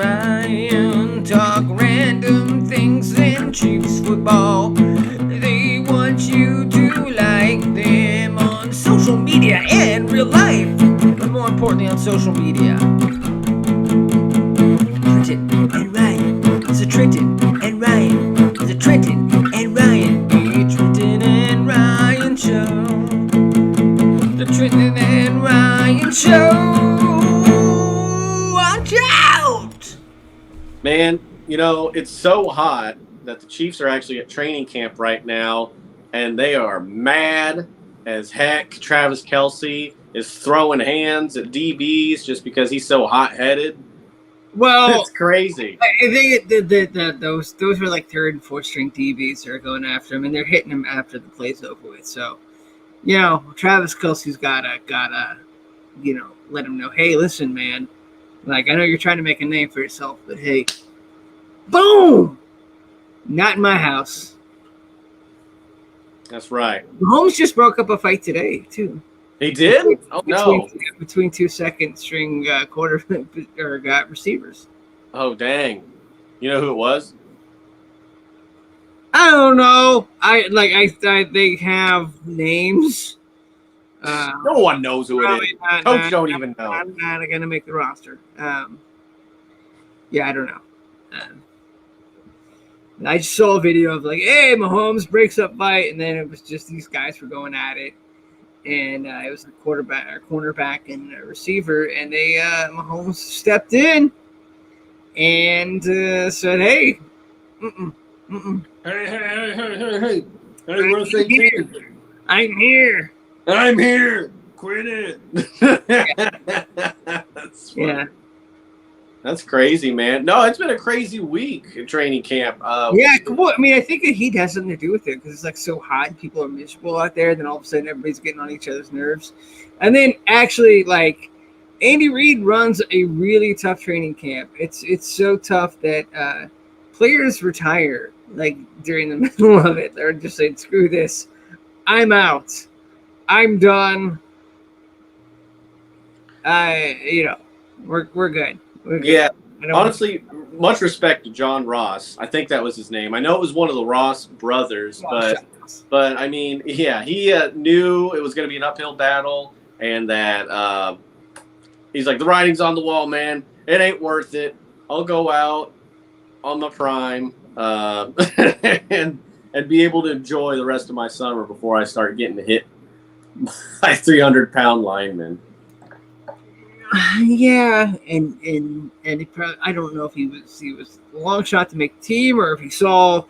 Ryan talk random things and Chiefs football. They want you to like them on social media and real life, but more importantly on social media. Trenton and Ryan. It's a Trenton and Ryan. It's a Trenton and Ryan. The Trenton and Ryan Show. The Trenton and Ryan Show. Watch out! Man, you know, it's so hot that the Chiefs are actually at training camp right now, and they are mad as heck. Travis Kelce is throwing hands at DBs just because he's so hot-headed. Well, it's crazy. I think those were like third and fourth string DBs that are going after him, and they're hitting him after the play's over with. So, you know, Travis Kelce's gotta, you know, let him know, hey, listen, man. Like, I know you're trying to make a name for yourself, but hey, boom! Not in my house. That's right. Mahomes just broke up a fight today, too. He did? Oh, no. Between two second-string receivers. Oh, dang. You know who it was? I don't know. They have names. No one knows who it is. Coach don't even know. I'm not going to make the roster. Yeah, I don't know. I just saw a video of like, hey, Mahomes breaks up fight, and then it was just these guys were going at it, and it was the cornerback, and a receiver, and they Mahomes stepped in and said, hey, Hey, I'm here. I'm here. Quit it. That's funny. Yeah. That's crazy, man. No, it's been a crazy week in training camp. Yeah, well, I mean, I think the heat has something to do with it because it's like so hot and people are miserable out there. Then all of a sudden, everybody's getting on each other's nerves. And then actually, like, Andy Reid runs a really tough training camp. It's so tough that players retire like during the middle of it. They're just saying, "Screw this, I'm out, I'm done." You know, we're good. Yeah, honestly, much respect to John Ross. I think that was his name. I know it was one of the Ross brothers, but I mean, yeah, he knew it was going to be an uphill battle, and that he's like, the writing's on the wall, man. It ain't worth it. I'll go out on my prime and be able to enjoy the rest of my summer before I start getting hit by 300-pound linemen. Yeah, and he probably, I don't know if he was a long shot to make the team or if he saw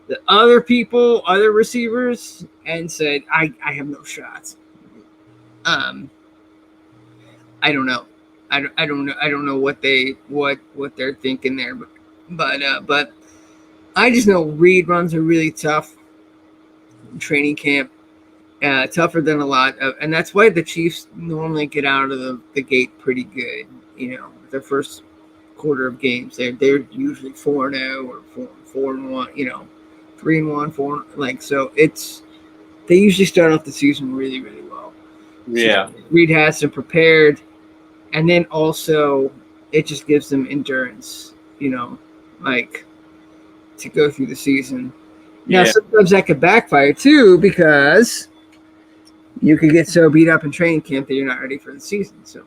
the other receivers and said, I have no shots. I don't know. I don't know what they're thinking there, but I just know Reid runs a really tough training camp. Tougher than a lot of, and that's why the Chiefs normally get out of the gate pretty good. You know, their first quarter of games, they're usually 4-0 or 4-1. You know, 3-1, 4. Like, so they usually start off the season really, really well. Yeah, so Reid has them prepared, and then also it just gives them endurance. You know, like to go through the season. Now, sometimes that could backfire too because you could get so beat up in training camp that you're not ready for the season. So,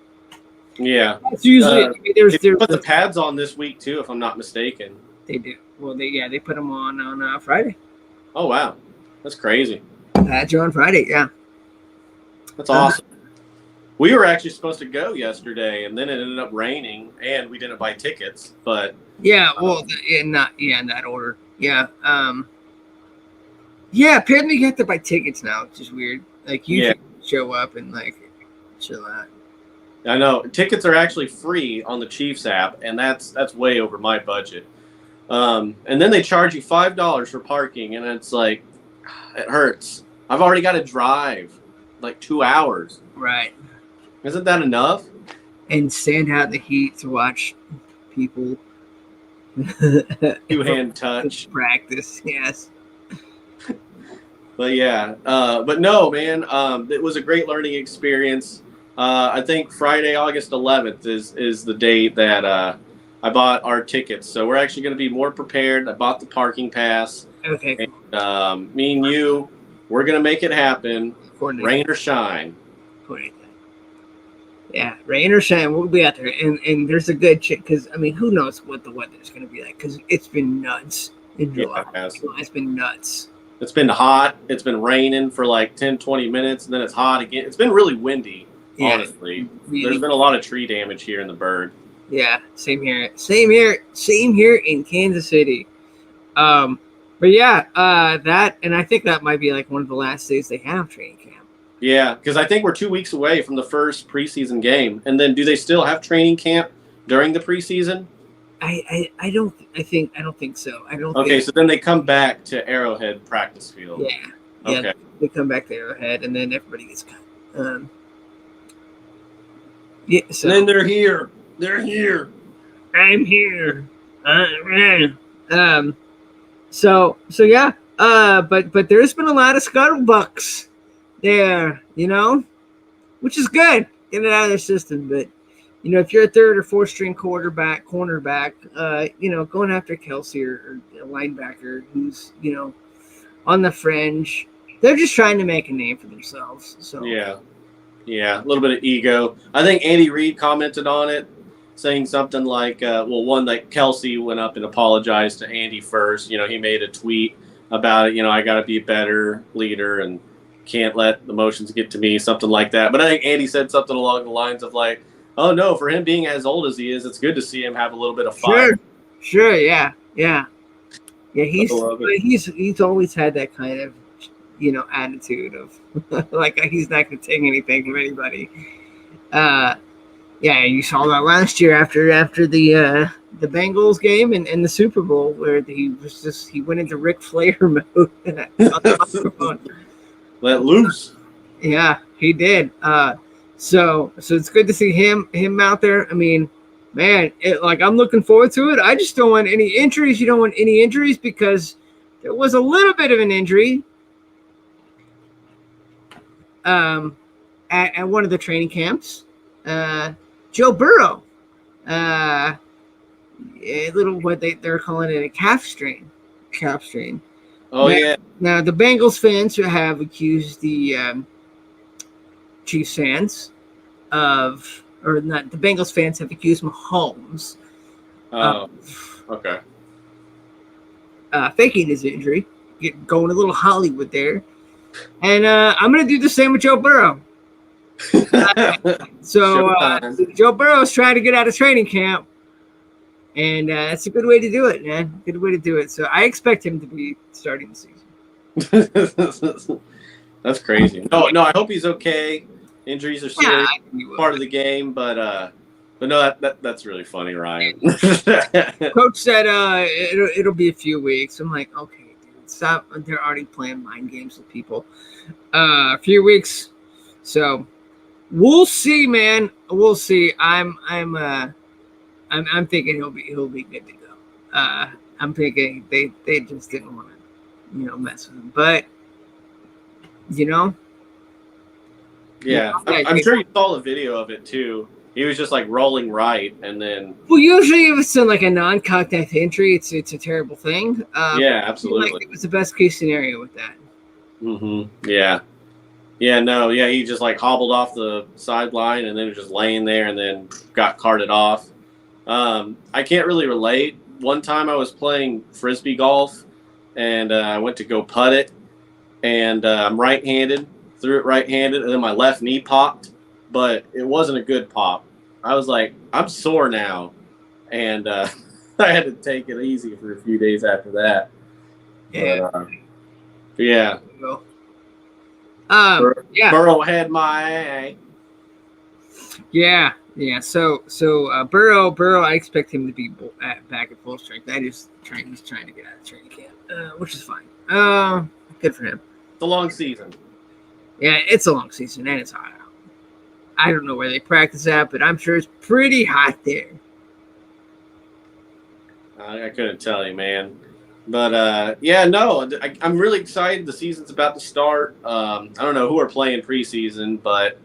yeah, it's usually they put the pads on this week too, if I'm not mistaken. They do. Well, they put them on Friday. Oh wow, that's crazy. Pads are on Friday. Yeah, that's awesome. We were actually supposed to go yesterday, and then it ended up raining, and we didn't buy tickets. But yeah, well, in that order. Yeah, yeah. Apparently, you have to buy tickets now, which is weird. Like, you can show up and, like, chill out. I know. Tickets are actually free on the Chiefs app, and that's way over my budget. And then they charge you $5 for parking, and it's like, it hurts. I've already got to drive, like, 2 hours. Right. Isn't that enough? And stand out in the heat to watch people. Two-hand touch. Practice, yes. But yeah, but no, man, it was a great learning experience. I think Friday, August 11th is the date that I bought our tickets, so we're actually going to be more prepared. I bought the parking pass. Okay. And, me and you, we're going to make it happen, rain or shine. Yeah, rain or shine, we'll be out there, and there's a good chance because I mean, who knows what the weather's going to be like? Because it's been nuts in July. Yeah, it's been nuts. It's been hot. It's been raining for like 10, 20 minutes, and then it's hot again. It's been really windy, honestly. Really, there's been a lot of tree damage here in the Bird. Yeah, same here. Same here in Kansas City. But yeah, that, and I think that might be like one of the last days they have training camp. Yeah, because I think we're 2 weeks away from the first preseason game. And then do they still have training camp during the preseason? I don't think so. Okay, so then they come back to Arrowhead practice field. Yeah. Okay. They come back to Arrowhead, and then everybody gets cut. Yeah. So and then they're here. They're here. I'm here. So yeah. But there's been a lot of scuttlebucks there, which is good. Get it out of their system. But if you're a third or fourth string cornerback, going after Kelce or a linebacker who's on the fringe, they're just trying to make a name for themselves. So yeah, a little bit of ego. I think Andy Reid commented on it, saying something like, one, like Kelce went up and apologized to Andy first. He made a tweet about it. I got to be a better leader and can't let emotions get to me, something like that. But I think Andy said something along the lines of like, oh no, for him being as old as he is, it's good to see him have a little bit of fire. Sure, yeah. He's always had that kind of, attitude of like he's not going to take anything from anybody. Yeah, you saw that last year after the Bengals game and the Super Bowl where he went into Ric Flair mode on the microphone. Let loose. Yeah, he did. So it's good to see him out there. I mean, man, I'm looking forward to it. I just don't want any injuries. You don't want any injuries because there was a little bit of an injury at one of the training camps. Joe Burrow, a little what they're calling it a calf strain. Oh, yeah. Now, the Bengals fans who have accused the Chiefs fans or not, the Bengals fans have accused Mahomes faking his injury, going a little Hollywood there. And I'm going to do the same with Joe Burrow. So Joe Burrow's trying to get out of training camp. And it's a good way to do it, man. Good way to do it. So I expect him to be starting the season. That's crazy. No, I hope he's okay. Injuries are serious, part of the game, but no, that's really funny, Ryan. Coach said it'll be a few weeks. I'm like, okay, dude, stop. They're already playing mind games with people. A few weeks. So we'll see, man. We'll see. I'm thinking he'll be good to go. I'm thinking they just didn't want to, mess with him. But yeah, I'm sure you saw the video of it too. He was just like rolling right, and then. Well, usually if it's like a non-contact injury, it's a terrible thing. Yeah, absolutely. It was the best case scenario with that. Mm-hmm. Yeah. Yeah, no, yeah, he just like hobbled off the sideline and then was just laying there and then got carted off. I can't really relate. One time I was playing Frisbee golf and I went to go putt it and I'm right-handed, threw it right-handed, and then my left knee popped, but it wasn't a good pop. I was like, I'm sore now. And I had to take it easy for a few days after that. Yeah. But, yeah. Yeah. Burrow had my. Yeah. So Burrow, I expect him to be back at full strength. He's trying to get out of training camp, which is fine. Good for him. It's a long season. Yeah, it's a long season and it's hot out. I don't know where they practice at, but I'm sure it's pretty hot there. I couldn't tell you, man. But, yeah, no, I'm really excited. The season's about to start. I don't know who are playing preseason, but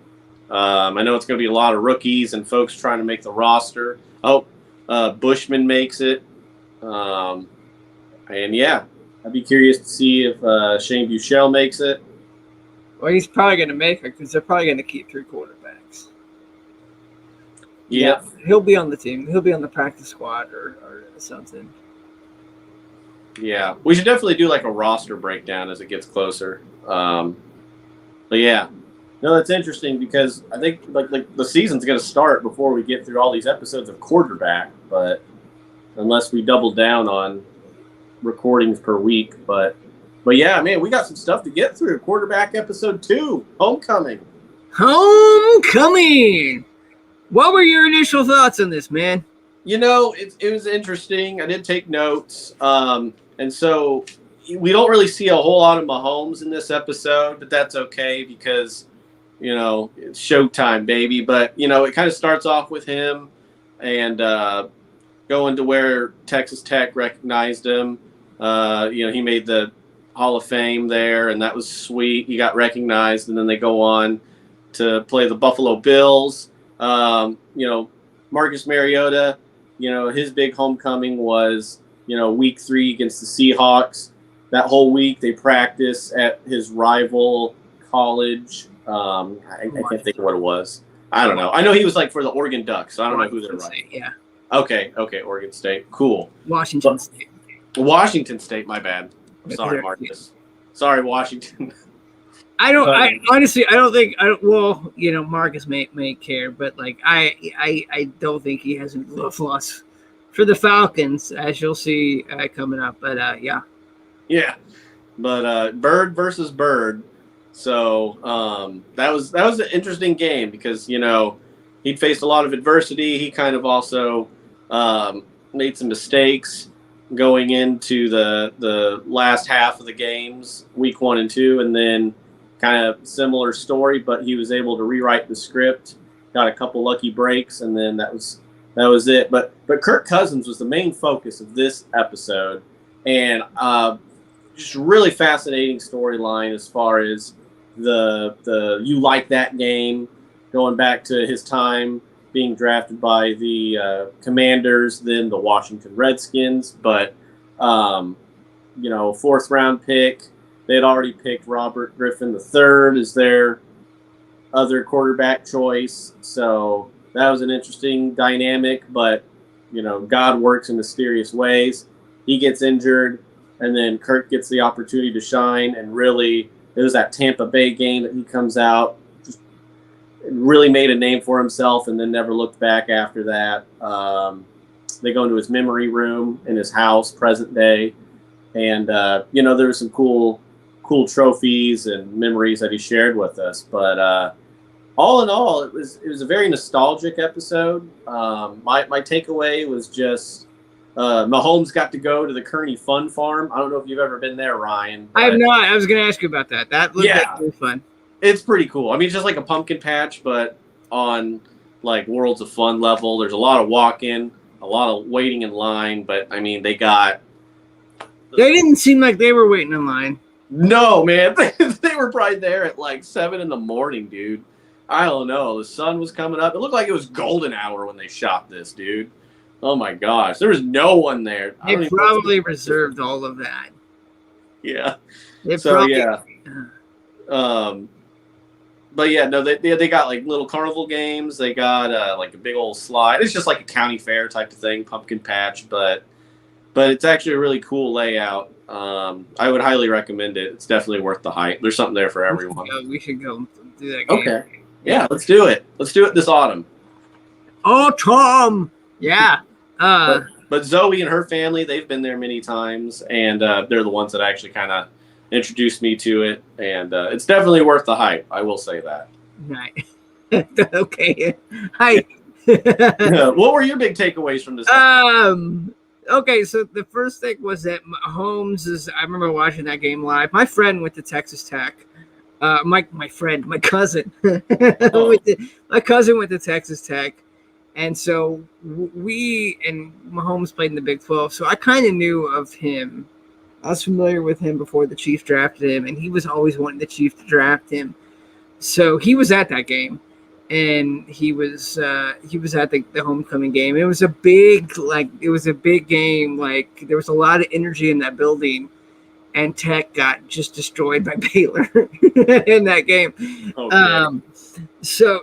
I know it's going to be a lot of rookies and folks trying to make the roster. Oh, Bushman makes it. And yeah, I'd be curious to see if Shane Buechele makes it. Well, he's probably going to make it because they're probably going to keep 3 quarterbacks. Yep. Yeah, he'll be on the team. He'll be on the practice squad or something. Yeah, we should definitely do like a roster breakdown as it gets closer. But yeah, no, that's interesting because I think like the season's going to start before we get through all these episodes of quarterback. But unless we double down on recordings per week, but yeah, man, we got some stuff to get through. Quarterback episode 2, homecoming. Homecoming. What were your initial thoughts on this, man? You know, it was interesting. I did take notes. And so we don't really see a whole lot of Mahomes in this episode, but that's okay because, you know, it's showtime, baby. But, you know, it kind of starts off with him and going to where Texas Tech recognized him. You know, he made the Hall of Fame there, and that was sweet. He got recognized, and then they go on to play the Buffalo Bills. You know, Marcus Mariota, you know, his big homecoming was, you know, week 3 against the Seahawks. That whole week they practice at his rival college. I can't think of what it was. I don't know. I know he was like for the Oregon Ducks, so I don't know who they're right. Yeah. Okay, Oregon State. Cool. Washington State. Washington State, my bad. I'm sorry, Marcus. Sorry, Washington. I honestly don't think well, you know, Marcus may care, but like I don't think he has any love loss for the Falcons, as you'll see coming up. But yeah. Yeah. But Bird versus Bird. So that was an interesting game because, you know, he'd faced a lot of adversity. He kind of also made some mistakes going into the last half of the games, week 1 and 2, and then kind of similar story, but he was able to rewrite the script, got a couple lucky breaks, and then that was it. But Kirk Cousins was the main focus of this episode, and just really fascinating storyline as far as the you like that game, going back to his time being drafted by the Commanders, then the Washington Redskins, but you know, 4th round pick. They had already picked Robert Griffin III as their other quarterback choice. So that was an interesting dynamic, but, you know, God works in mysterious ways. He gets injured, and then Kirk gets the opportunity to shine, and really it was that Tampa Bay game that he comes out, just really made a name for himself and then never looked back after that. They go into his memory room in his house, present day, and, you know, there were some cool trophies and memories that he shared with us. But all in all, it was a very nostalgic episode. My takeaway was just Mahomes got to go to the Kearney Fun Farm. I don't know if you've ever been there, Ryan. I have not. I was going to ask you about that. That looked like really fun. It's pretty cool. I mean, it's just like a pumpkin patch, but on like Worlds of Fun level. There's a lot of walking, a lot of waiting in line, but I mean, they didn't seem like they were waiting in line. No, man. They were probably there at like 7 a.m, dude. I don't know. The sun was coming up. It looked like it was golden hour when they shot this, dude. Oh, my gosh. There was no one there. They probably reserved all of that. Yeah. Yeah. But, yeah, no, they got, like, little carnival games. They got, like, a big old slide. It's just like a county fair type of thing, pumpkin patch. But it's actually a really cool layout. I would highly recommend it. It's definitely worth the hype. There's something there for everyone. We should go do that game. Okay. Yeah, let's do it. Let's do it this autumn. Autumn! Yeah. But Zoe and her family, they've been there many times, and they're the ones that actually kind of introduced me to it. And it's definitely worth the hype. I will say that. Right. Okay. Hi. What were your big takeaways from this episode? Okay, so the first thing was that Mahomes I remember watching that game live. My friend went to Texas Tech. My cousin. My cousin went to Texas Tech. And so we and Mahomes played in the Big 12. So I kind of knew of him. I was familiar with him before the Chiefs drafted him, and he was always wanting the Chiefs to draft him. So he was at that game. and he was at the homecoming game. It was a big game. Like, there was a lot of energy in that building, and Tech got just destroyed by Baylor in that game. Okay. So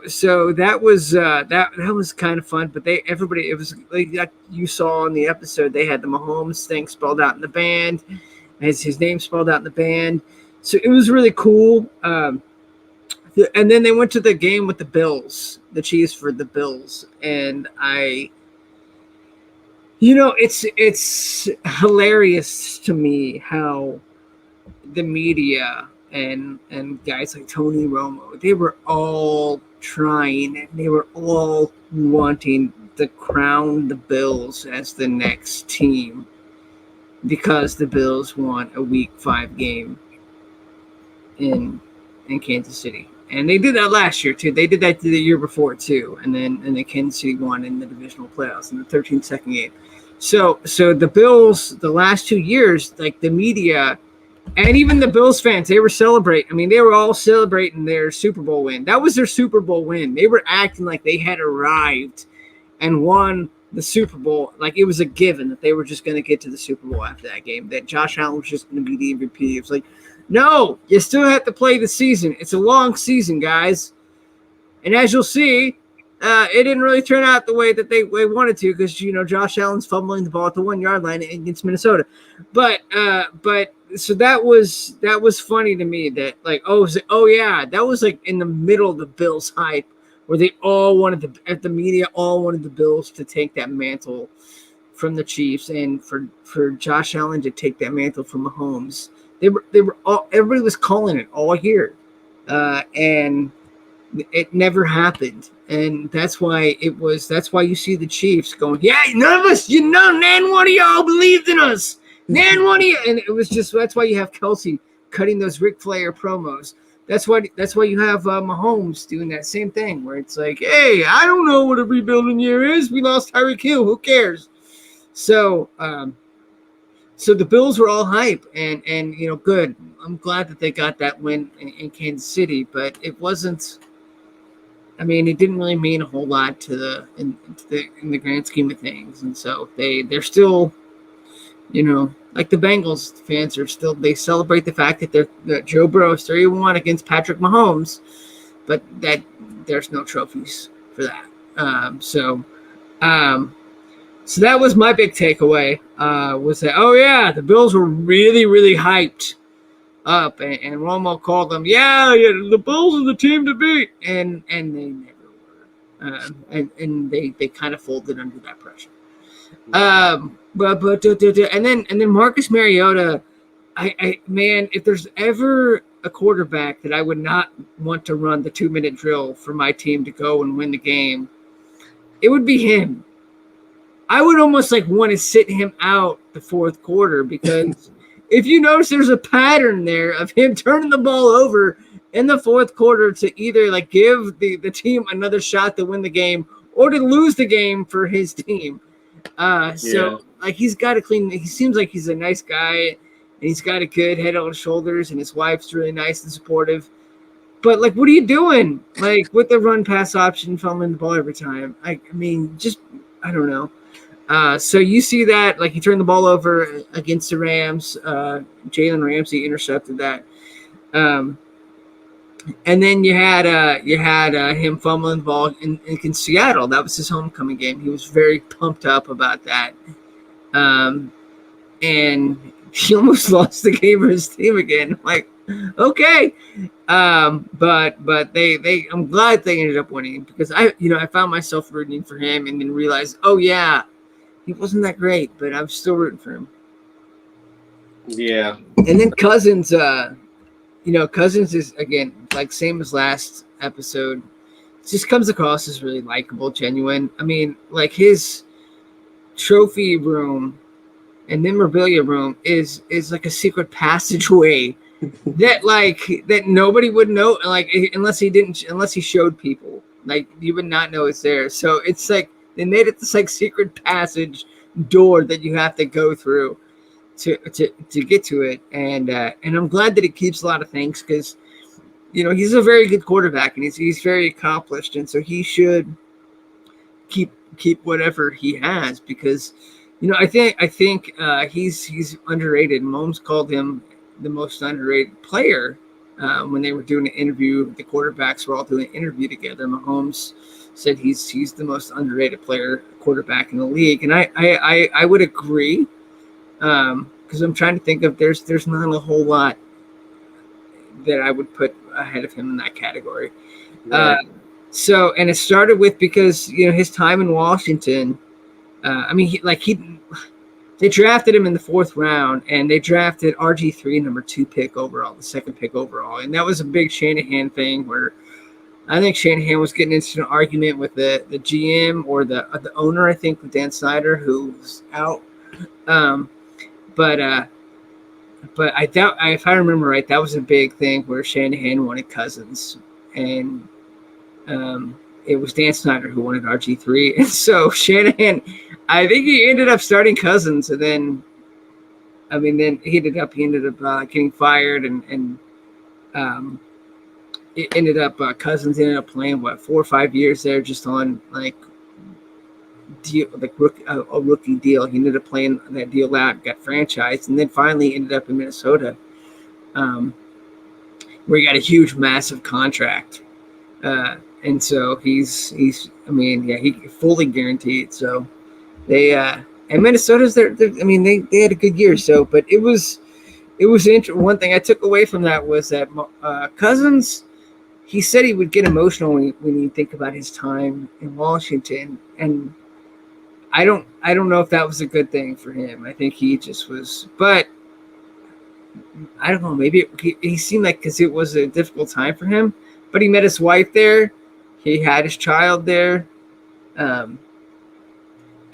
that was that was kind of fun. But it was like you saw in the episode, they had the Mahomes thing spelled out in the band, as his name spelled out in the band. So it was really cool. And then they went to the game with the Bills, the Chiefs for the Bills, and it's hilarious to me how the media and guys like Tony Romo, they were all trying, and they were all wanting to crown the Bills as the next team because the Bills won a Week 5 game in Kansas City. And they did that last year too. They did that the year before too, and then Kansas City won in the divisional playoffs in the 13-2 game. So the Bills, the last 2 years, like the media and even the Bills fans, they were celebrating. I mean, they were all celebrating their Super Bowl win. That was their Super Bowl win. They were acting like they had arrived and won the Super Bowl. Like it was a given that they were just going to get to the Super Bowl after that game, that Josh Allen was just going to be the MVP. It was like, no, you still have to play the season. It's a long season, guys. And as you'll see, it didn't really turn out the way that they wanted to, because Josh Allen's fumbling the ball at the 1 yard line against Minnesota. But so that was funny to me, that like, oh yeah, that was like in the middle of the Bills hype, where they all wanted the media all wanted the Bills to take that mantle from the Chiefs, and for Josh Allen to take that mantle from Mahomes. They were all, everybody was calling it all year, and it never happened. And that's why you see the Chiefs going, yeah, none of us, nan one of y'all believed in us. Nan one of you. And it was just, that's why you have Kelce cutting those Ric Flair promos. That's why you have Mahomes doing that same thing, where it's like, hey, I don't know what a rebuilding year is. We lost Tyreek Hill. Who cares? So the Bills were all hype, and good. I'm glad that they got that win in Kansas City, but it wasn't. I mean, it didn't really mean a whole lot in the grand scheme of things, and so they're still, like the Bengals fans are still, they celebrate the fact that Joe Burrow is 3-1 against Patrick Mahomes, but that there's no trophies for that. So that was my big takeaway, was that, oh yeah, the Bills were really, really hyped up, and Romo called them, yeah, the Bills are the team to beat, and they never were, and they kind of folded under that pressure. And then Marcus Mariota, man, if there's ever a quarterback that I would not want to run the 2-minute drill for my team to go and win the game, it would be him. I would almost want to sit him out the fourth quarter, because if you notice, there's a pattern there of him turning the ball over in the fourth quarter to either give the team another shot to win the game or to lose the game for his team. So he's got a clean. He seems like he's a nice guy, and he's got a good head on his shoulders, and his wife's really nice and supportive. But what are you doing? With the run pass option, fumbling the ball every time. I mean, just, I don't know. So you see that, he turned the ball over against the Rams. Jalen Ramsey intercepted that. And then you had him fumbling the ball in Seattle. That was his homecoming game. He was very pumped up about that. And he almost lost the game for his team again. Okay. But I'm glad they ended up winning, because I found myself rooting for him, and then realized, oh yeah, he wasn't that great, but I'm still rooting for him. Yeah. And then Cousins, Cousins is, again, same as last episode, just comes across as really likable, genuine. I mean, his trophy room and memorabilia room is like a secret passageway that nobody would know, unless he showed people. You would not know it's there. So it's they made it this secret passage door that you have to go through to get to it, and I'm glad that it keeps a lot of things, because he's a very good quarterback, and he's very accomplished, and so he should keep whatever he has, because I think he's underrated. Mahomes called him the most underrated player when they were doing an interview. The quarterbacks were all doing an interview together. Mahomes said he's the most underrated quarterback in the league, and I would agree, because I'm trying to think of there's not a whole lot that I would put ahead of him in that category. Right. And it started with, because his time in Washington. They drafted him in the 4th round, and they drafted RG3, number 2 pick overall, the 2nd pick overall, and that was a big Shanahan thing, where I think Shanahan was getting into an argument with the GM or the owner, I think, with Dan Snyder, who's out. But I doubt, if I remember right, that was a big thing where Shanahan wanted Cousins, and it was Dan Snyder who wanted RG3, and so Shanahan, I think he ended up starting Cousins, and then he ended up getting fired, and it ended up Cousins ended up playing 4 or 5 years there, just on a rookie deal. He ended up playing that deal out, got franchised, and then finally ended up in Minnesota, where he got a huge, massive contract. And so he's he fully guaranteed. So they and Minnesota's they had a good year. So, but it was interesting. One thing I took away from that was that Cousins, he said he would get emotional when you think about his time in Washington, and I don't know if that was a good thing for him. I think he just was, but I don't know. Maybe he seemed like, because it was a difficult time for him, but he met his wife there. He had his child there, and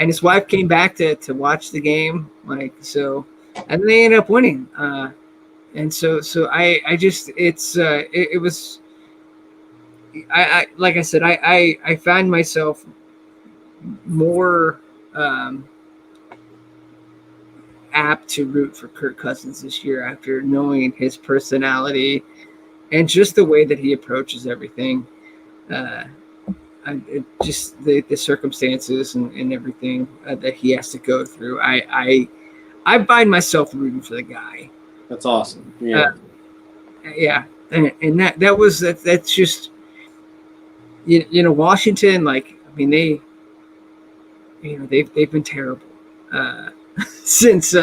his wife came back to watch the game, and they ended up winning. And so I just, it was, I like I said, I find myself more apt to root for Kirk Cousins this year after knowing his personality and just the way that he approaches everything. Just the circumstances and everything that he has to go through. I find myself rooting for the guy. That's awesome. Yeah. Yeah. And that's just, Washington, they've been terrible since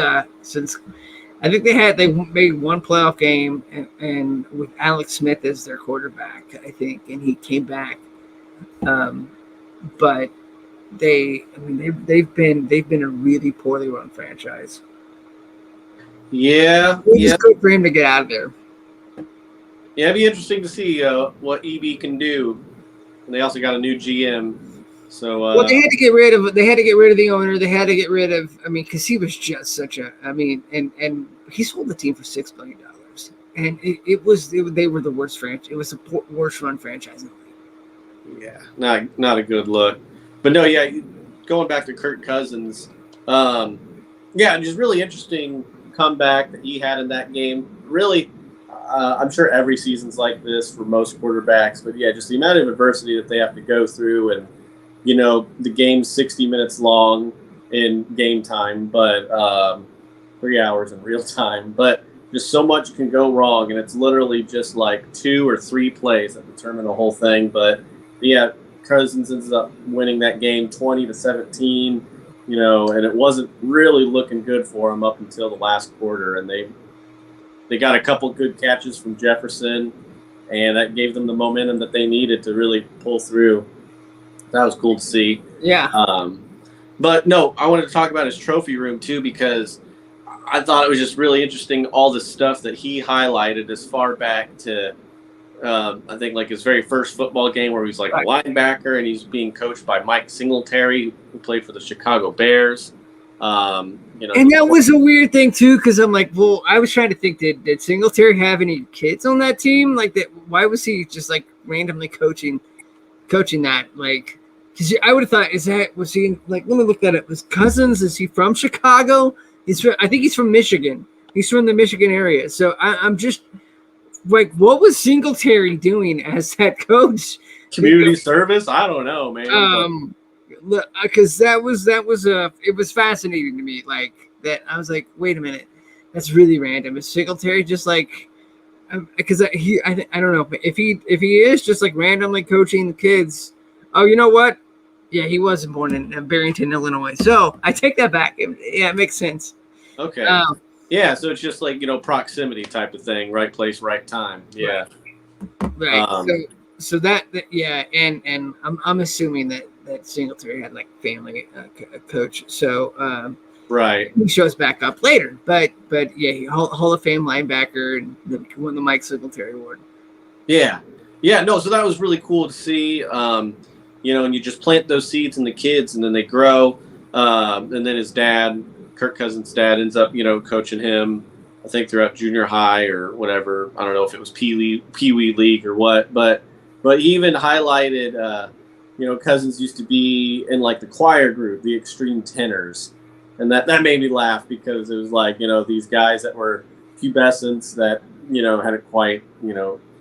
I think they made one playoff game and with Alex Smith as their quarterback, I think, and he came back. But they've been a really poorly run franchise. Yeah. It's good for him to get out of there. Yeah, it'd be interesting to see what EB can do. And they also got a new GM. So they had to get rid of the owner. They had to get rid of, because he was just such a, and he sold the team for $6 billion, and they were the worst franchise. It was the worst run franchise in the league. Yeah, not a good look. But no, yeah, going back to Kirk Cousins, just really interesting comeback that he had in that game. Really, I'm sure every season's like this for most quarterbacks, but yeah, just the amount of adversity that they have to go through, and the game's 60 minutes long in game time, but 3 hours in real time. But just so much can go wrong, and it's literally just like 2 or 3 plays that determine the whole thing. But yeah, Cousins ends up winning that game 20-17, and it wasn't really looking good for him up until the last quarter, and they got a couple good catches from Jefferson, and that gave them the momentum that they needed to really pull through. That was cool to see. Yeah. But no, I wanted to talk about his trophy room too, because I thought it was just really interesting, all the stuff that he highlighted as far back to, I think, like his very first football game where he was like a linebacker, and he's being coached by Mike Singletary, who played for the Chicago Bears. And that was a weird thing too, because I'm like, well, I was trying to think, did Singletary have any kids on that team? Like that, why was he just like randomly coaching that? Like, because I would have thought, was he like? Let me look that up. Was Cousins? Is he from Chicago? I think he's from Michigan. He's from the Michigan area. So I'm just like, what was Singletary doing as that coach? Community service? I don't know, man. Because that was it was fascinating to me. Like that, I was like, wait a minute, that's really random. Is Singletary just like? Because I don't know if he is just like randomly coaching the kids. Oh, you know what? Yeah, he wasn't born in Barrington, Illinois. So I take that back. It makes sense. Okay. Yeah, so it's just like, proximity type of thing, right place, right time. Yeah. Right. So that yeah, and I'm assuming that Singletary had like family coach. So right. He shows back up later, but yeah, Hall of Fame linebacker and won the Mike Singletary Award. Yeah. No, so that was really cool to see. And you just plant those seeds in the kids, and then they grow. And then his dad, Kirk Cousins' dad, ends up, coaching him, I think, throughout junior high or whatever. I don't know if it was Pee Wee League or what, but he even highlighted, Cousins used to be in like the choir group, the Extreme Tenors, and that made me laugh because it was like, these guys that were pubescents that hadn't quite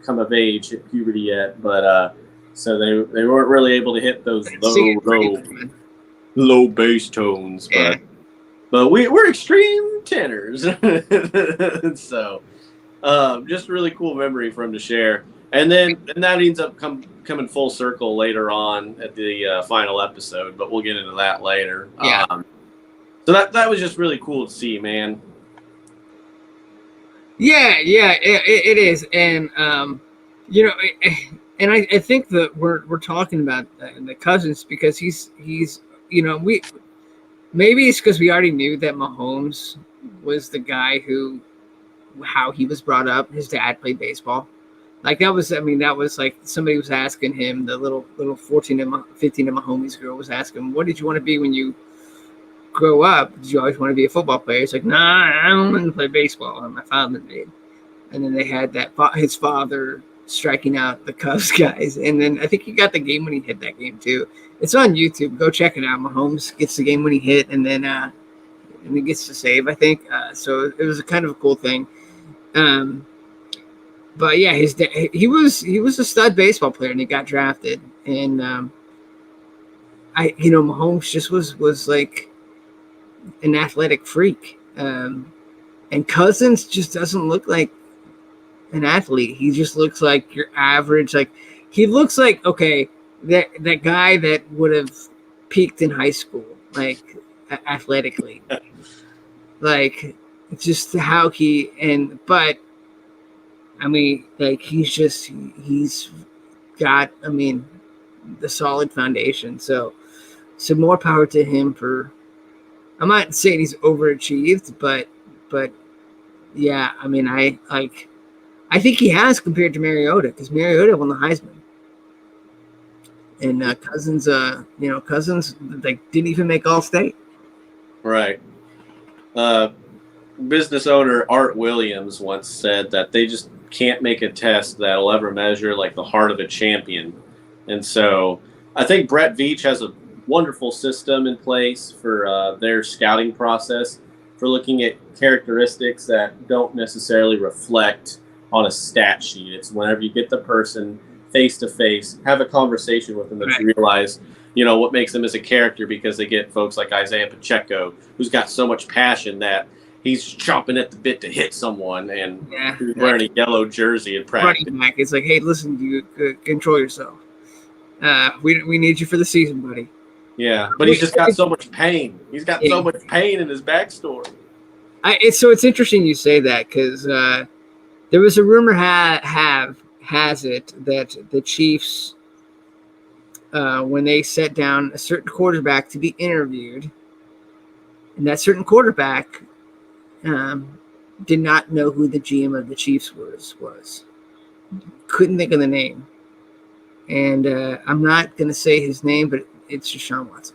come of age, hit puberty yet, but so they weren't really able to hit those low bass tones, yeah. but we're extreme tenors. So just a really cool memory for him to share. And that ends up coming full circle later on at the final episode, but we'll get into that later. Yeah. So that was just really cool to see, man. Yeah, it is, and and I think that we're talking about the Cousins because he's we maybe it's because we already knew that Mahomes was the guy how he was brought up. His dad played baseball. Like that was like somebody was asking him, the little 14 and 15 and Mahomes girl was asking him, what did you want to be when you grow up? Did you always want to be a football player? He's like, nah, I don't want to play baseball. And my father did. And then they had his father striking out the Cubs guys. And then I think he got the game when he hit that game too. It's on YouTube. Go check it out. Mahomes gets the game when he hit, and then and he gets to save, I think. So it was a kind of a cool thing. But yeah, his dad, he was a stud baseball player, and he got drafted. And Mahomes just was like an athletic freak. And Cousins just doesn't look like an athlete. He just looks like your average. Like he looks like that guy that would have peaked in high school, like athletically. Like just how but I mean, like he's got the solid foundation. So more power to him for. I'm not saying he's overachieved, but yeah, I think he has compared to Mariota because Mariota won the Heisman, and Cousins, like didn't even make All-State. Right. Business owner Art Williams once said that they just can't make a test that'll ever measure like the heart of a champion, and so I think Brett Veach has a wonderful system in place for their scouting process for looking at characteristics that don't necessarily reflect on a stat sheet. It's whenever you get the person face to face, have a conversation with them that you realize, what makes them as a character, because they get folks like Isaiah Pacheco, who's got so much passion that he's chomping at the bit to hit someone, and he's wearing a yellow jersey in practice. It's like, hey, listen, you control yourself. We need you for the season, buddy. Yeah, but he's just got so much pain. He's got so much pain in his backstory. So it's interesting you say that because there was a rumor has it that the Chiefs, when they set down a certain quarterback to be interviewed, and that certain quarterback did not know who the GM of the Chiefs was. Couldn't think of the name. And I'm not going to say his name, but it's Deshaun Watson.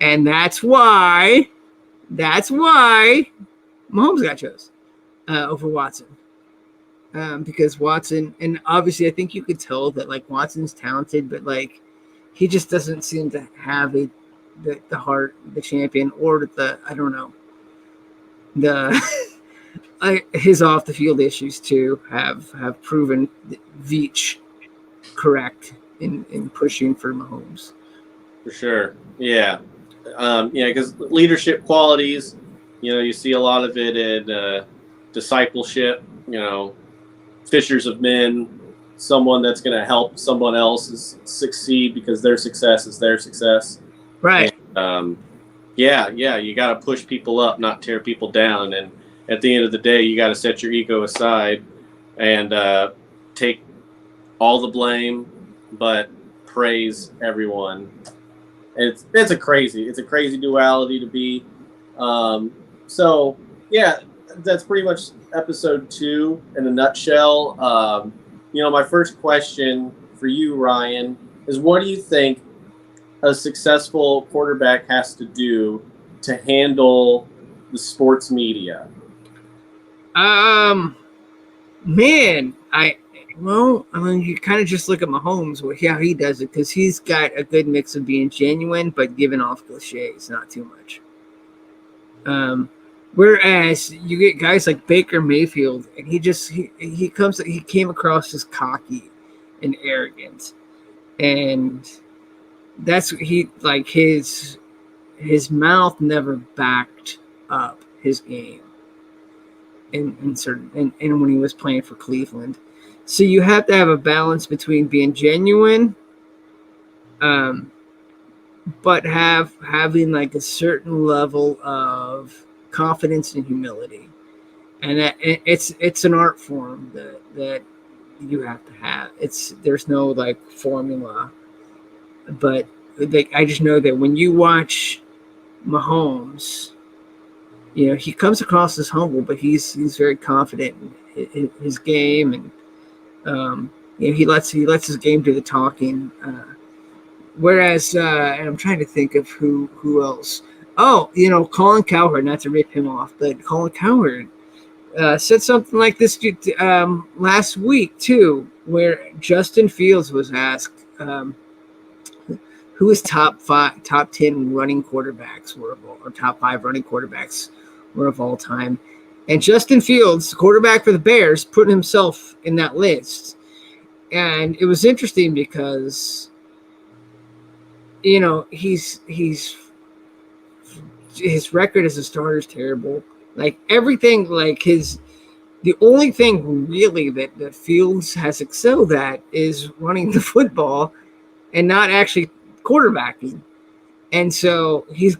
And that's why Mahomes got chosen over Watson. Because Watson, and obviously I think you could tell that like Watson's talented, but like he just doesn't seem to have the heart, the champion, or I don't know, his off the field issues too have proven Veach correct in pushing for Mahomes. For sure. Yeah. Because leadership qualities, you see a lot of it in discipleship, fishers of men, someone that's going to help someone else succeed because their success is their success. Right. And, you got to push people up, not tear people down. And at the end of the day, you got to set your ego aside and take all the blame, but praise everyone. And it's a crazy duality to be. So yeah, that's pretty much episode 2 in a nutshell. My first question for you, Ryan, is what do you think a successful quarterback has to do to handle the sports media? Man, you kind of just look at Mahomes, how he does it, because he's got a good mix of being genuine but giving off cliches, not too much. Whereas you get guys like Baker Mayfield, and he came across as cocky and arrogant, and that's his mouth never backed up his game. And when he was playing for Cleveland. So you have to have a balance between being genuine, but having like a certain level of confidence and humility. And that it's an art form that you have to have. There's no like formula. But I just know that when you watch Mahomes, he comes across as humble, but he's very confident in his game, and he lets his game do the talking. Whereas, and I'm trying to think of who else. Oh, Colin Cowherd. Not to rip him off, but Colin Cowherd said something like this last week too, where Justin Fields was asked who his top 10 running quarterbacks were, or top 5 running quarterbacks were of all time. And Justin Fields, quarterback for the Bears, put himself in that list. And it was interesting because, his record as a starter is terrible. Like everything, the only thing really that Fields has excelled at is running the football and not actually quarterbacking. And so he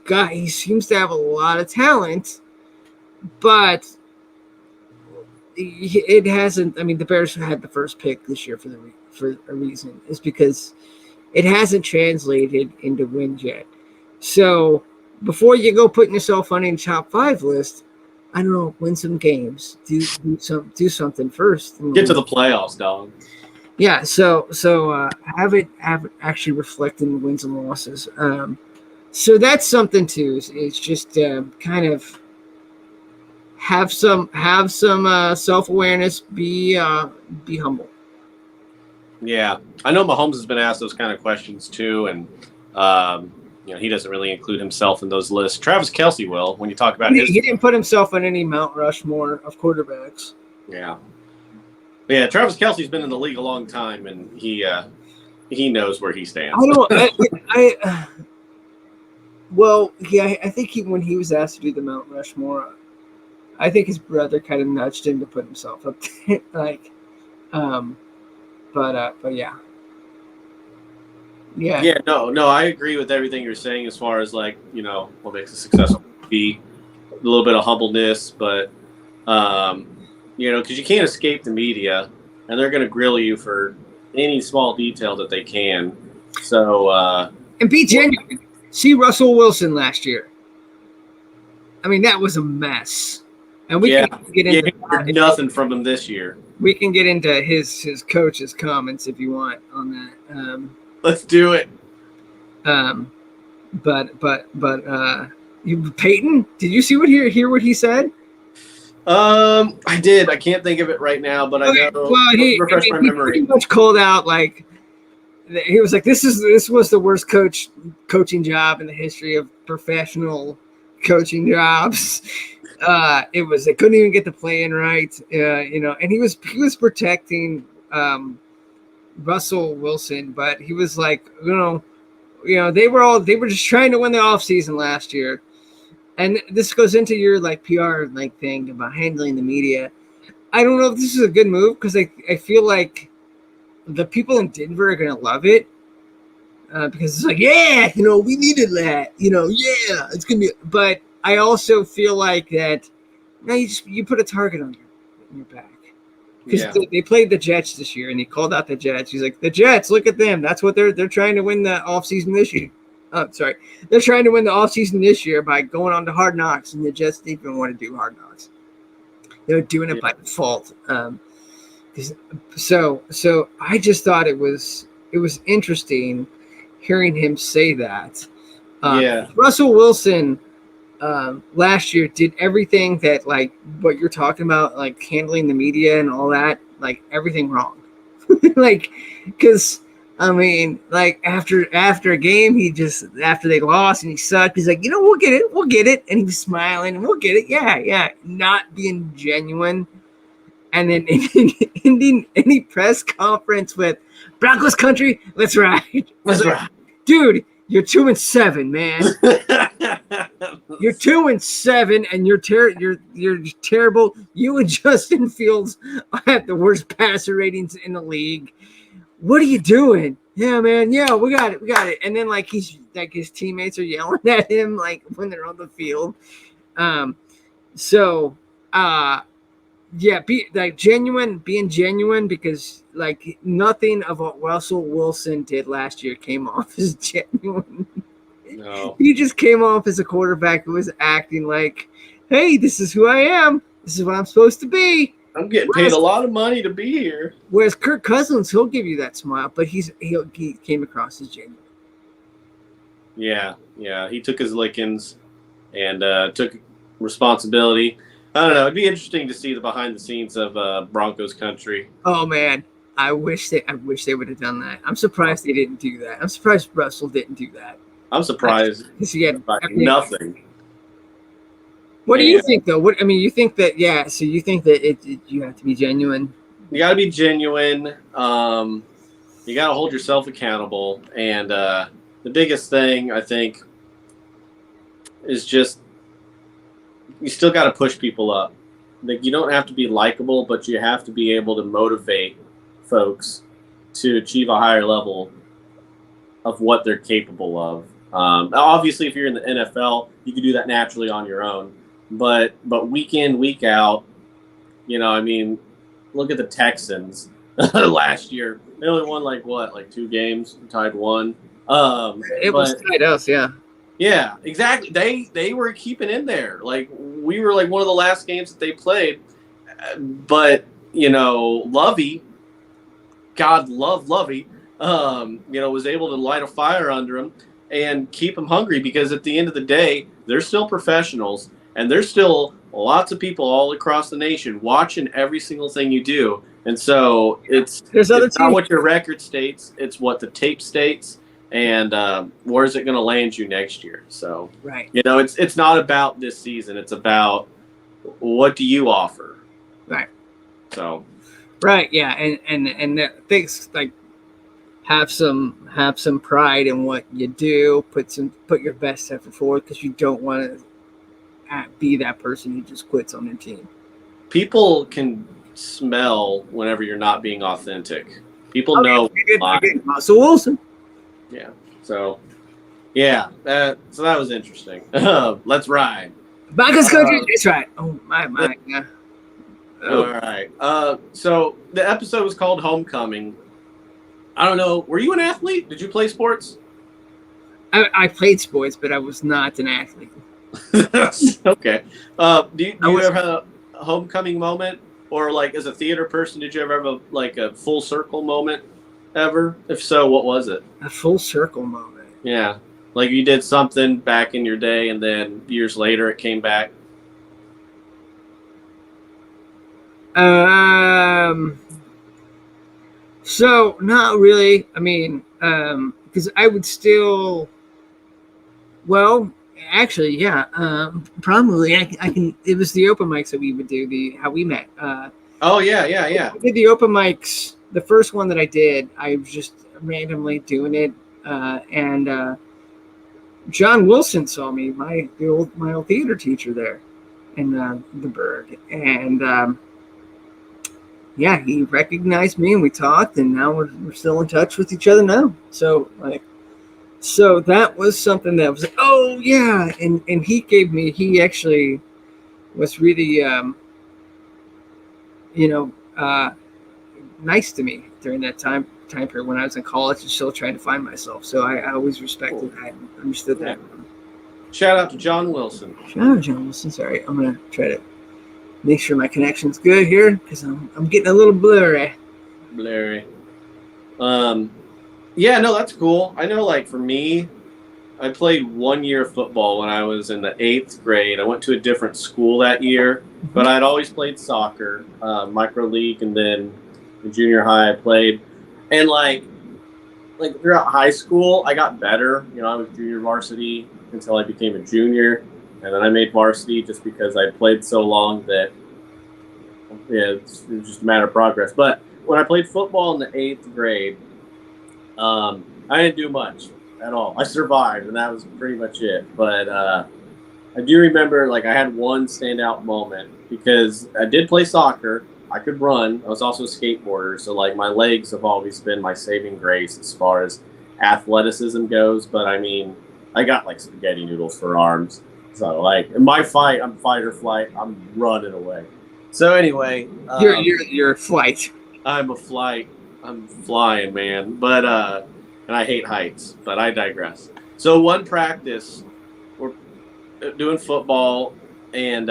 seems to have a lot of talent, but it hasn't. I mean, the Bears had the first pick this year for a reason. It's because it hasn't translated into wins yet. So before you go putting yourself on any top 5 list, I don't know, win some games, do something first. Get to the playoffs, dog. Yeah. So have it actually reflect in the wins and losses. So that's something too. It's just kind of have some self-awareness. Be humble. Yeah, I know Mahomes has been asked those kind of questions too, and he doesn't really include himself in those lists. Travis Kelce will when you talk about his. He didn't put himself on any Mount Rushmore of quarterbacks. Yeah. Travis Kelce's been in the league a long time, and he knows where he stands. I think when he was asked to do the Mount Rushmore, I think his brother kind of nudged him to put himself up there. But yeah. Yeah. Yeah, no, I agree with everything you're saying as far as what makes a successful be a little bit of humbleness, but because you can't escape the media, and they're going to grill you for any small detail that they can. So and be genuine. See Russell Wilson last year. I mean, that was a mess. And we can get into nothing from him this year. We can get into his coach's comments if you want on that. Let's do it. But Peyton, did you hear what he said? I did. I can't think of it right now, but I know. Well, he pretty much called out he was like, this was the worst coaching job in the history of professional coaching jobs. They couldn't even get the play in right. And he was protecting Russell Wilson, but he was like, they were just trying to win the offseason last year. And this goes into your like PR like thing about handling the media. I don't know if this is a good move because I feel like the people in Denver are gonna love it because it's like, yeah, we needed that, yeah, it's gonna be. But I also feel like that you put a target on your back because they played the Jets this year and he called out the Jets. He's like, the Jets, look at them. That's what they're trying to win the offseason this year. Oh, sorry. They're trying to win the offseason this year by going on to Hard Knocks, and the Jets didn't even want to do Hard Knocks. They're doing it by default. So I just thought it was interesting hearing him say that. Russell Wilson last year did everything that like what you're talking about, like handling the media and all that, like everything wrong. Like, because I mean, like after a game, after they lost and he sucked, he's like, we'll get it, and he was smiling, and we'll get it, yeah, not being genuine, and then ending any press conference with Broncos country, let's ride, dude. You're 2-7, man. You're 2-7, and you're terrible. You and Justin Fields have the worst passer ratings in the league. What are you doing? Yeah, man. Yeah, we got it. And then like his teammates are yelling at him like when they're on the field. Being genuine, because like nothing of what Russell Wilson did last year came off as genuine. No. He just came off as a quarterback who was acting like, hey, this is who I am. This is what I'm supposed to be. I'm getting paid a lot of money to be here. Whereas Kirk Cousins, he'll give you that smile, but he came across as genuine. Yeah. He took his lickings and took responsibility. I don't know. It'd be interesting to see the behind the scenes of Broncos country. Oh man, I wish they would have done that. I'm surprised they didn't do that. I'm surprised Russell didn't do that. I'm surprised because he had nothing. What do you think though? You think that? Yeah. So you think that you have to be genuine. You got to be genuine. You got to hold yourself accountable, and the biggest thing I think is just. You still got to push people up. Like, you don't have to be likable, but you have to be able to motivate folks to achieve a higher level of what they're capable of. Obviously, if you're in the NFL, you can do that naturally on your own. But week in, week out, look at the Texans last year. They only won like 2 games, tied 1. It was tied us, yeah. Yeah, exactly. They were keeping in there. Like, we were like one of the last games that they played. But, Lovey, God love Lovey, was able to light a fire under him and keep them hungry, because at the end of the day, they're still professionals, and there's still lots of people all across the nation watching every single thing you do. And so it's not what your record states, it's what the tape states. And where's it going to land you next year? So, right. It's not about this season. It's about what do you offer? Right. So. Right. Yeah. And things like have some pride in what you do. Put your best effort forward, because you don't want to be that person who just quits on your team. People can smell whenever you're not being authentic. People know. So Wilson. Yeah. So, yeah. So that was interesting. Let's ride. Broncos country. That's right. Oh my. Yeah. Oh. All right. So the episode was called Homecoming. I don't know. Were you an athlete? Did you play sports? I played sports, but I was not an athlete. Okay. Do you ever have a homecoming moment, or like as a theater person, did you ever have a full circle moment? Ever? If so, what was it? A full circle moment. Yeah. Like you did something back in your day and then years later it came back. So not really. I mean, because I would still, Actually, yeah. Probably I can. It was the open mics that we would do. How we met. Oh yeah. I did the open mics. The first one that I did, I was just randomly doing it, and John Wilson saw me, my old theater teacher there in the Berg, and yeah, he recognized me, and we talked, and now we're still in touch with each other now. So that was something that was like, oh yeah, and he actually was really you know nice to me during that time period when I was in college and still trying to find myself. So I always respected that and understood that. Shout out to John Wilson. Shout out to John Wilson. Sorry, I'm gonna try to make sure my connection's good here because I'm getting a little blurry. Yeah, no, that's cool. I know, like, for me, I played 1 year of football when I was in the 8th grade. I went to a different school that year, but I'd always played soccer, micro league, and then in junior high I played. And, like throughout high school, I got better. You know, I was junior varsity until I became a junior, and then I made varsity just because I played so long that, yeah, it was just a matter of progress. But when I played football in the 8th grade, I didn't do much at all. I survived, and that was pretty much it. But I do remember, like, I had one standout moment because I did play soccer. I could run. I was also a skateboarder, so, like, my legs have always been my saving grace as far as athleticism goes. But, I mean, I got, like, spaghetti noodles for arms. So, like, in my fight, I'm fight or flight. I'm running away. So, anyway. You're a flight. I'm a flight. I'm flying, man. But, and I hate heights, but I digress. So one practice, we're doing football, and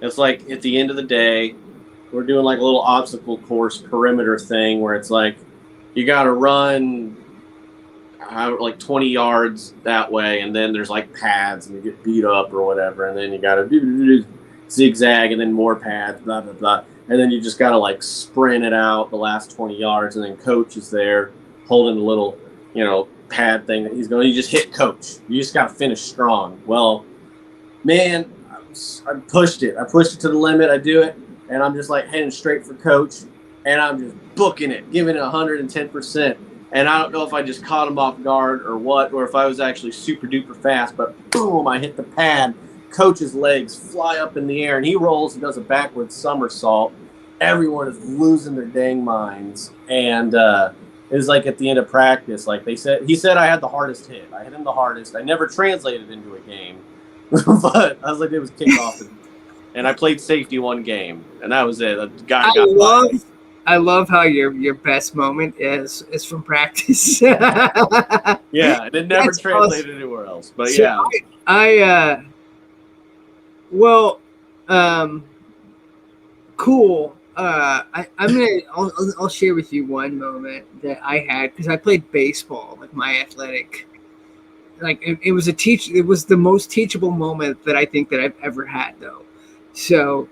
it's like at the end of the day, we're doing like a little obstacle course perimeter thing where it's like you got to run like 20 yards that way, and then there's like pads, and you get beat up or whatever, and then you got to do zigzag, and then more pads, blah, blah, blah. And then you just got to like sprint it out the last 20 yards, and then coach is there holding a little, pad thing that he's going, you just hit coach. You just got to finish strong. Well, man, I pushed it. I pushed it to the limit. I do it, and I'm just like heading straight for coach, and I'm just booking it, giving it 110%. And I don't know if I just caught him off guard or what, or if I was actually super duper fast, but boom, I hit the pad. Coach's legs fly up in the air, and he rolls and does a backwards somersault. Everyone is losing their dang minds. And it was like at the end of practice, like he said I had the hardest hit. I hit him the hardest. I never translated into a game, but I was like, it was kickoff, and I played safety one game, and that was it. I love how your best moment is from practice. Yeah, and it never translated awesome. Anywhere else. But so yeah, cool. I'll share with you one moment that I had because I played baseball, like my athletic, like it was it was the most teachable moment that I think that I've ever had though. So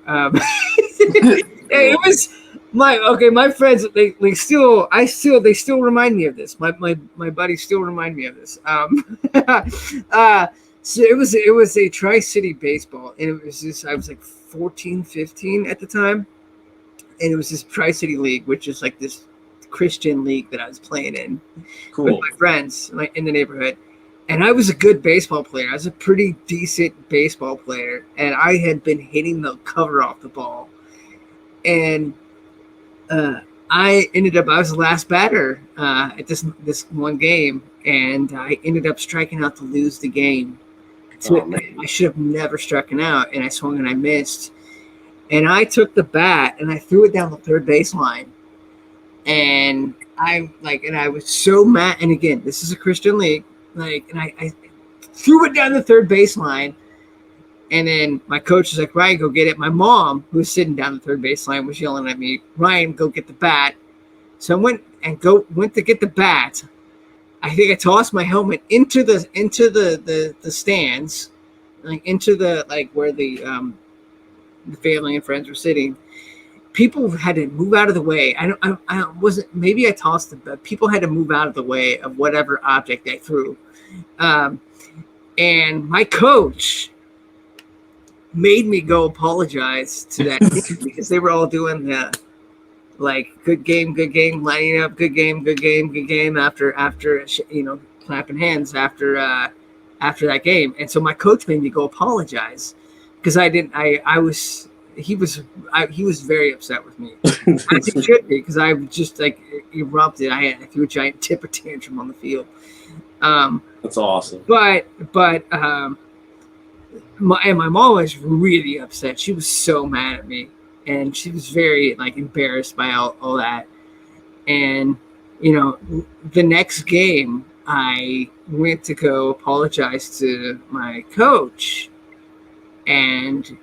it was my friends they still remind me of this. My buddies still remind me of this. So it was a Tri-City baseball, and it was this, I was like 14, 15 at the time. And it was this Tri-City League, which is like this Christian league that I was playing in with my friends like in the neighborhood. And I was a good baseball player. I was a pretty decent baseball player. And I had been hitting the cover off the ball. And I was the last batter at this one game. And I ended up striking out to lose the game. So I should have never struck out. And I swung and I missed. And I took the bat and I threw it down the third baseline. And I was so mad. And again, this is a Christian league. And I threw it down the third baseline. And then my coach was like, Ryan, go get it. My mom, who was sitting down the third baseline, was yelling at me, Ryan, go get the bat. So I went to get the bat. I think I tossed my helmet into the stands, like into the where the family and friends were sitting. People had to move out of the way. Maybe I tossed it, but people had to move out of the way of whatever object I threw. And my coach made me go apologize to that team because they were all doing the good game, lining up, good game after clapping hands after that game. And so my coach made me go apologize because I didn't. He was very upset with me. As he should be, because I just erupted. I threw a giant temper tantrum on the field. That's awesome. But my mom was really upset. She was so mad at me, and she was very embarrassed by all that. And the next game, I went to go apologize to my coach, and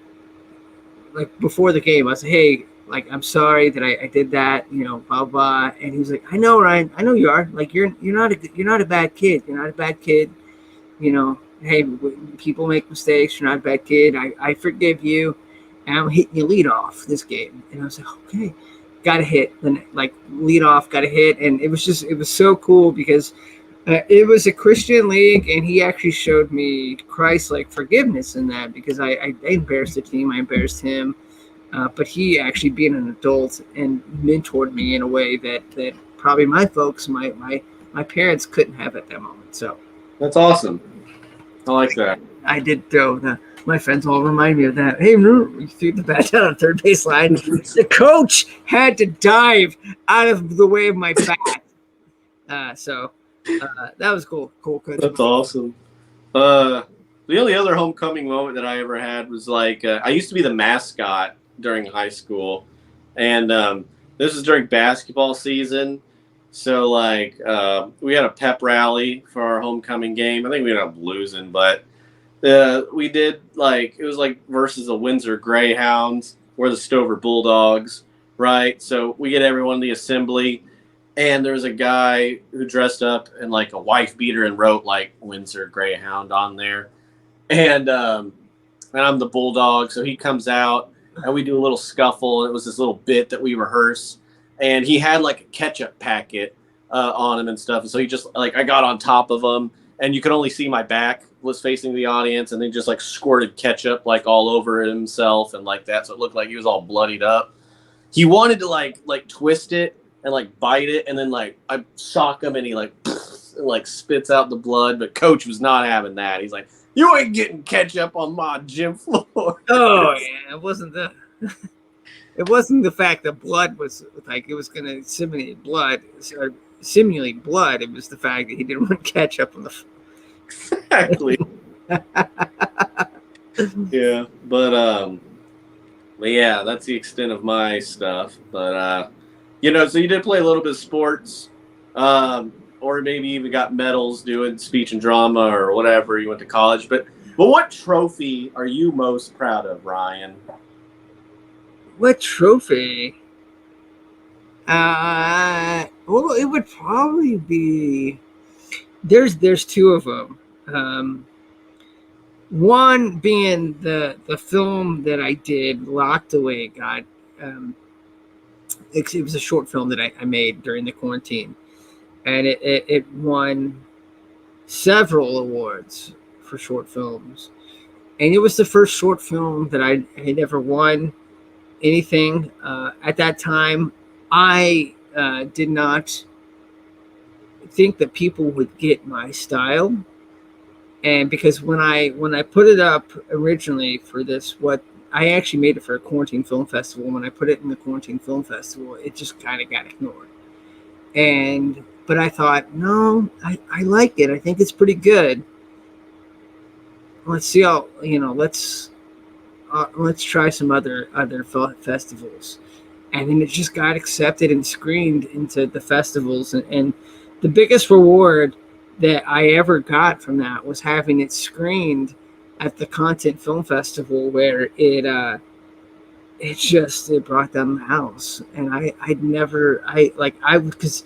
before the game, I said, "Hey, I'm sorry that I did that, blah blah." And he was like, "I know, Ryan. I know you are. You're not a bad kid. You're not a bad kid. Hey, people make mistakes. You're not a bad kid. I forgive you, and I'm hitting you lead off this game." And I was like, "Okay, got a hit." Then lead off, got a hit, and it was so cool because it was a Christian league, and he actually showed me Christ forgiveness in that because I embarrassed the team, I embarrassed him, but he actually being an adult and mentored me in a way that probably my folks, my parents couldn't have at that moment. So that's awesome. I like that. I did throw my friends all remind me of that. Hey, remember you threw the bat down on third base line? The coach had to dive out of the way of my bat. So that was cool. Coach. That's awesome. The only other homecoming moment that I ever had was I used to be the mascot during high school, and this was during basketball season. So we had a pep rally for our homecoming game. I think we ended up losing, but we did it was versus the Windsor Greyhounds or the Stover Bulldogs, right? So we get everyone in the assembly, and there was a guy who dressed up in a wife beater and wrote Windsor Greyhound on there, and I'm the Bulldog. So he comes out and we do a little scuffle. It was this little bit that we rehearse. And he had a ketchup packet on him and stuff. And so he just I got on top of him, and you could only see my back was facing the audience, and they just squirted ketchup all over himself and that. So it looked like he was all bloodied up. He wanted to twist it and bite it, and then I sock him, and he spits out the blood. But coach was not having that. He's like, "You ain't getting ketchup on my gym floor." Oh yeah, it wasn't the. It wasn't the fact that blood was it was going to simulate blood. It was the fact that he didn't want ketchup on the floor. Exactly. Yeah, but yeah, that's the extent of my stuff. But so you did play a little bit of sports, or maybe even got medals doing speech and drama or whatever. You went to college, but what trophy are you most proud of, Ryan? What trophy? Well, it would probably be. There's two of them. One being the film that I did, Locked Away. God, it was a short film that I made during the quarantine, and it won several awards for short films, and it was the first short film that I had ever won anything. At that time, I did not think that people would get my style, and because when I put it up originally for this, what I actually made it for a quarantine film festival. When I put it in the quarantine film festival, it just kind of got ignored. But I thought, no, I like it. I think it's pretty good. Let's see how let's try some other festivals. And then it just got accepted and screened into the festivals. And the biggest reward that I ever got from that was having it screened at the Content Film Festival, where it brought down the house. And because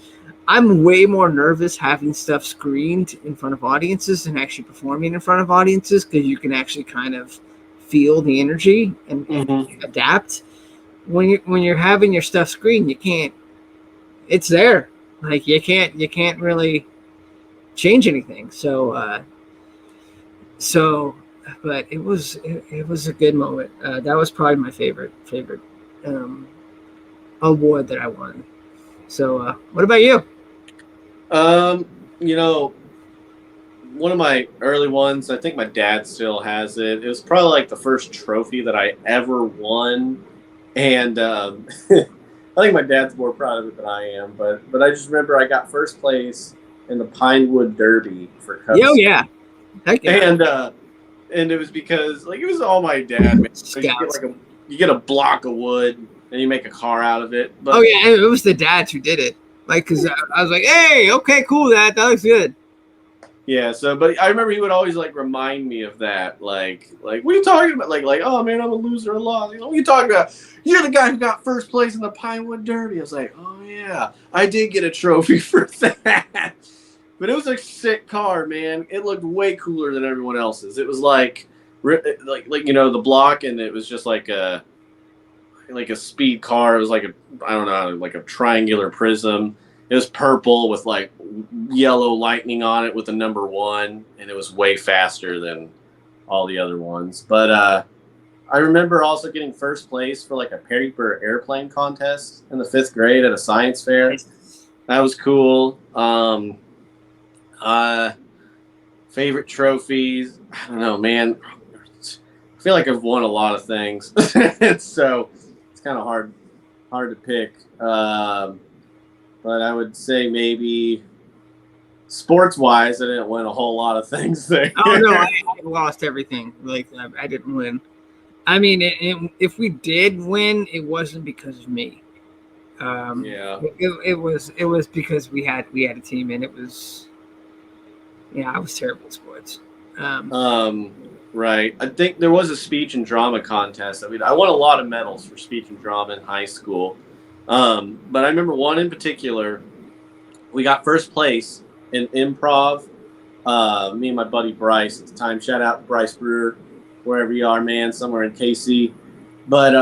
I'm way more nervous having stuff screened in front of audiences than actually performing in front of audiences, because you can actually kind of feel the energy and adapt. When you're having your stuff screened, you can't. It's there, you can't really change anything. So So, but it was a good moment. That was probably my favorite um, award that I won. So, what about you? You know, one of my early ones, I think my dad still has it. It was probably like the first trophy that I ever won, and I think my dad's more proud of it than I am. But I just remember I got first place in the Pinewood Derby for Cubs. Oh yeah, heck yeah. And it was because like it was all my dad. Man. So you get a block of wood and you make a car out of it. But, oh yeah, it was the dads who did it. Like, cause I was like, hey, okay, cool, that looks good. Yeah, so but I remember he would always like remind me of that, like what are you talking about? Like oh man, I'm a loser, a loss. You know what are you talking about? You're the guy who got first place in the Pinewood Derby. I was like, oh yeah, I did get a trophy for that. But it was a sick car, man. It looked way cooler than everyone else's. It was like you know the block, and it was just like a speed car. It was like I don't know, like a triangular prism. It was purple with like yellow lightning on it with the number 1, and it was way faster than all the other ones. But I remember also getting first place for like a paper airplane contest in the 5th grade at a science fair. That was cool. Favorite trophies? I don't know, man. I feel like I've won a lot of things, so it's kind of hard to pick. But I would say maybe sports-wise, I didn't win a whole lot of things there. Oh no, I lost everything. Like I didn't win. I mean, if we did win, it wasn't because of me. Yeah, it was because we had a team, and it was I was terrible at sports. Right. I think there was a speech and drama contest. I mean, I won a lot of medals for speech and drama in high school. But I remember one in particular. We got first place in improv. Me and my buddy Bryce at the time. Shout out to Bryce Brewer, wherever you are, man, somewhere in KC. But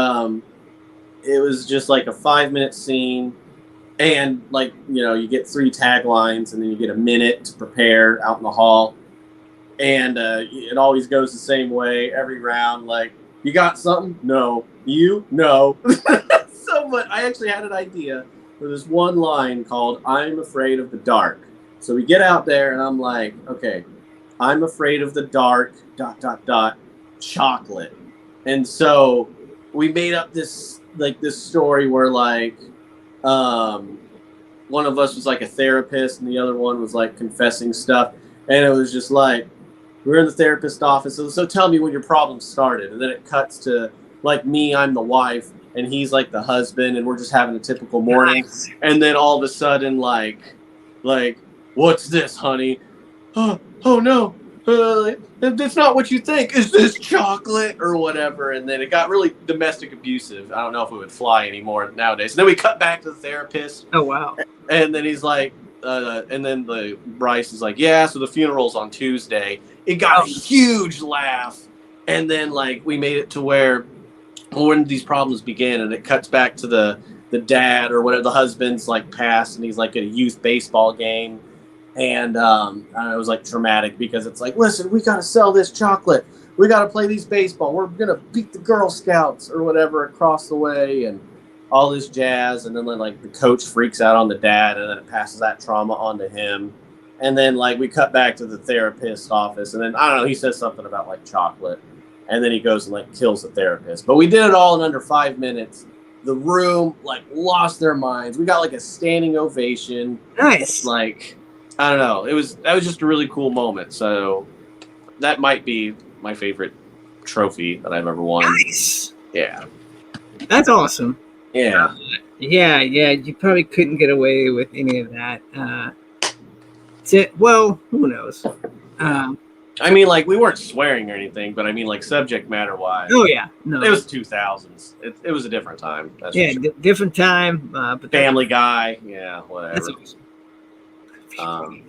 it was just like a 5-minute scene, and like you get 3 taglines, and then you get a minute to prepare out in the hall. And it always goes the same way every round. Like, you got something? No. You? No. But I actually had an idea for this one line called "I'm afraid of the dark." So we get out there, and I'm like, okay, I'm afraid of the dark. ... chocolate. And so we made up this story where like one of us was like a therapist, and the other one was like confessing stuff, and it was just like we're in the therapist office. So tell me when your problem started, and then it cuts to like me, I'm the wife, and he's like the husband, and we're just having a typical morning. And then all of a sudden, like, what's this, honey? Oh no, that's not what you think. Is this chocolate or whatever? And then it got really domestic abusive. I don't know if it would fly anymore nowadays. And then we cut back to the therapist. Oh wow! And then he's like, and then the Bryce is like, yeah. So the funeral's on Tuesday. It got a huge laugh, and then like we made it to where. When these problems begin, and it cuts back to the dad or whatever, the husband's like passed, and he's like at a youth baseball game, and it was like traumatic because it's like, listen, we got to sell this chocolate, we got to play these baseball, we're gonna beat the Girl Scouts or whatever across the way, and all this jazz. And then like the coach freaks out on the dad, and then it passes that trauma onto him. And then like we cut back to the therapist's office, and then I don't know, he says something about like chocolate. And then he goes and like kills the therapist. But we did it all in under 5 minutes. The room like lost their minds. We got like a standing ovation. Nice. Like, I don't know. That was just a really cool moment. So that might be my favorite trophy that I've ever won. Nice. Yeah. That's awesome. Yeah. Yeah. You probably couldn't get away with any of that. Well, who knows? I mean, like, we weren't swearing or anything, but I mean, like, subject matter wise. Oh yeah, no. It was 2000s. It was a different time. That's sure. Different time. But Family Guy, yeah, whatever. That's awesome.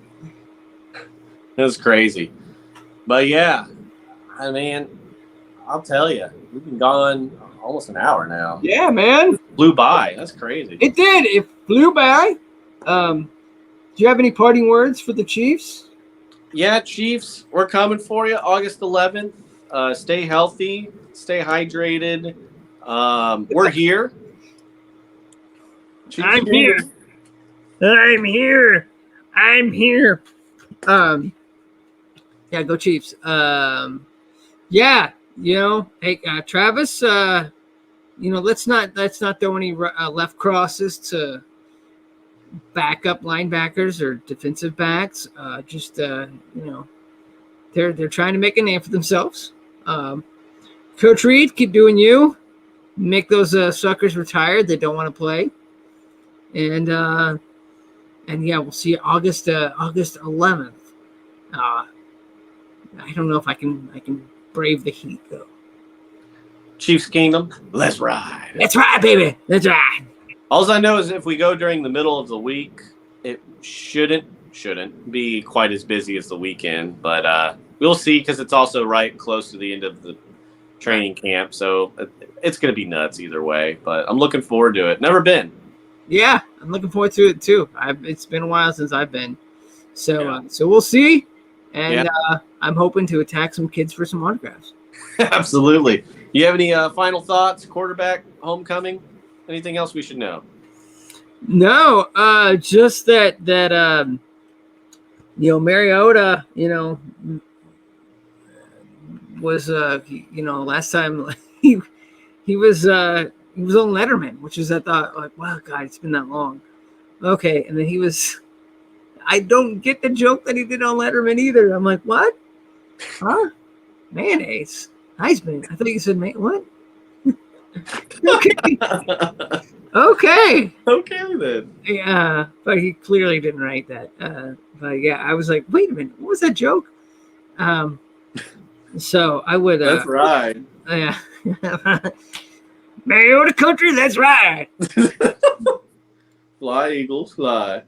It was crazy, but yeah, I mean, I'll tell you, we've been gone almost an hour now. Yeah, man. It flew by. That's crazy. It did. It flew by. Do you have any parting words for the Chiefs? Yeah, Chiefs, we're coming for you August 11th. Stay healthy, stay hydrated. We're here. Chiefs I'm here. I'm here. I'm here. Yeah, go Chiefs. Yeah, hey, Travis. Let's not throw any left crosses to backup linebackers or defensive backs. They're trying to make a name for themselves. Coach Reed, keep doing you. Make those suckers retired. They don't want to play. And yeah, we'll see you August 11th. I don't know if I can brave the heat though. Chiefs Kingdom, let's ride. Let's ride, baby. Let's ride. All I know is if we go during the middle of the week, it shouldn't be quite as busy as the weekend, but we'll see because it's also right close to the end of the training camp, so it's going to be nuts either way. But I'm looking forward to it. Never been. Yeah, I'm looking forward to it too. It's been a while since I've been, so we'll see. And I'm hoping to attack some kids for some autographs. Absolutely. You have any final thoughts? Quarterback, homecoming, anything else we should know? No, just that Mariota, was last time he was on Letterman, which is I thought like, wow, God, it's been that long. Okay, and then I don't get the joke that he did on Letterman either. I'm like, what? Huh? Mayonnaise. Heisman. I thought you said what? Okay. Okay. Okay then. Yeah, but he clearly didn't write that. But yeah, I was like, wait a minute, what was that joke? So I would. That's right. Yeah. Mariota country. That's right. Fly, Eagles, fly.